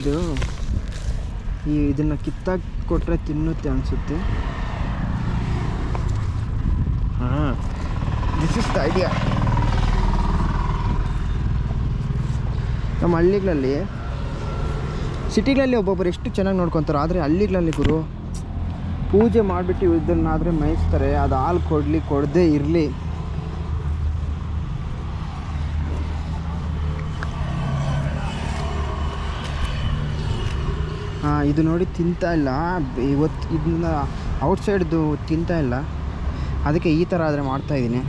ಇದು ಇದನ್ನು ಕಿತ್ತಾಕಿ ಕೊಟ್ಟರೆ ತಿನ್ನುತ್ತೆ ಅನಿಸುತ್ತೆ. ಹಾಂ, ದಿಸ್ ಇಸ್ ದ ಐಡಿಯಾ. ನಮ್ಮ ಹಳ್ಳಿಗಳಲ್ಲಿ, ಸಿಟಿಗಳಲ್ಲಿ ಒಬ್ಬೊಬ್ಬರು ಎಷ್ಟು ಚೆನ್ನಾಗಿ ನೋಡ್ಕೊತಾರೆ, ಆದರೆ ಹಳ್ಳಿಗಳಲ್ಲಿ ಗುರು ಪೂಜೆ ಮಾಡಿಬಿಟ್ಟು ಇದನ್ನಾದರೆ ಮೇಯಿಸ್ತಾರೆ. ಅದು ಹಾಲು ಕೊಡಲಿ ಕೊಡದೇ ಇರಲಿ, ಇದು ನೋಡಿ ತಿಂತಾ ಇಲ್ಲ. ಇವತ್ತು ಇದನ್ನ ಔಟ್ಸೈಡ್ದು ತಿಂತಾ ಇಲ್ಲ, ಅದಕ್ಕೆ ಈ ಥರ ಆದರೆ ಮಾಡ್ತಾಯಿದ್ದೀನಿ.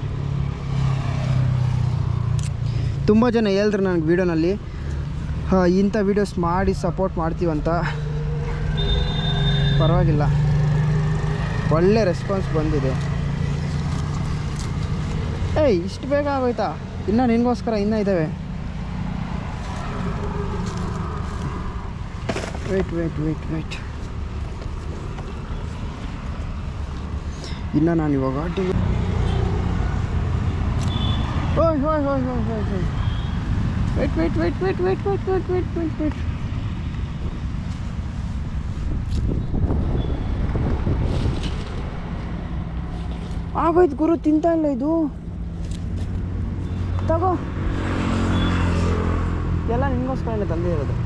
ತುಂಬ ಜನ ಹೇಳಿದ್ರು ನನಗೆ ವೀಡಿಯೋನಲ್ಲಿ, ಇಂಥ ವೀಡಿಯೋಸ್ ಮಾಡಿ ಸಪೋರ್ಟ್ ಮಾಡ್ತೀವಂತ. ಪರವಾಗಿಲ್ಲ, ಒಳ್ಳೆ ರೆಸ್ಪಾನ್ಸ್ ಬಂದಿದೆ. ಇಷ್ಟು ಬೇಗ ಆಗೋಯ್ತಾ? ಇನ್ನೂ ನಿನಗೋಸ್ಕರ ಇನ್ನೂ ಇದ್ದಾವೆ. ವೇಟ್ ಇನ್ನು ನಾನು ಇವಾಗ ವೇಟ್ ಆಗೋಯ್ತು ಗುರು, ತಿಂತಾ ಇಲ್ಲ ಇದು. ತಗೋ, ಎಲ್ಲ ನಿಮಗೋಸ್ಕರ ತಂದಿರೋದು.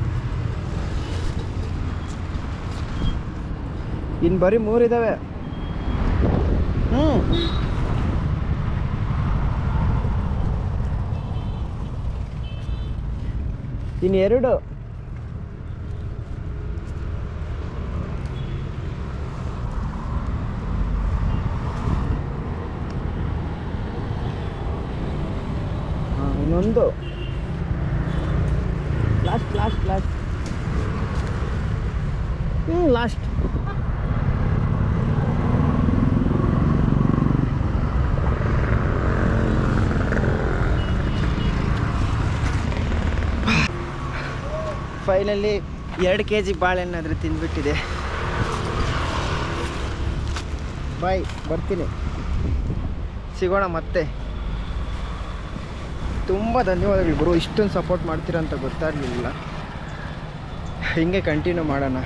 ಇನ್ನು ಬರೀ 3 ಇದ್ದಾವೆ. ಇನ್ನು 2. ಇನ್ನೊಂದು ಲಾಸ್ಟ್. ಲಾಸ್ಟ್. Finally 2 kg ಬಾಳೆಹಣ್ಣಾದರೆ ತಿಂದ್ಬಿಟ್ಟಿದೆ. ಬಾಯ್, ಬರ್ತೀನಿ, ಸಿಗೋಣ ಮತ್ತೆ. ತುಂಬ ಧನ್ಯವಾದಗಳು ಗುರು, ಇಷ್ಟೊಂದು ಸಪೋರ್ಟ್ ಮಾಡ್ತೀರಾ ಅಂತ ಗೊತ್ತಾಗಲಿಲ್ಲ. ಹೀಗೆ ಕಂಟಿನ್ಯೂ ಮಾಡೋಣ.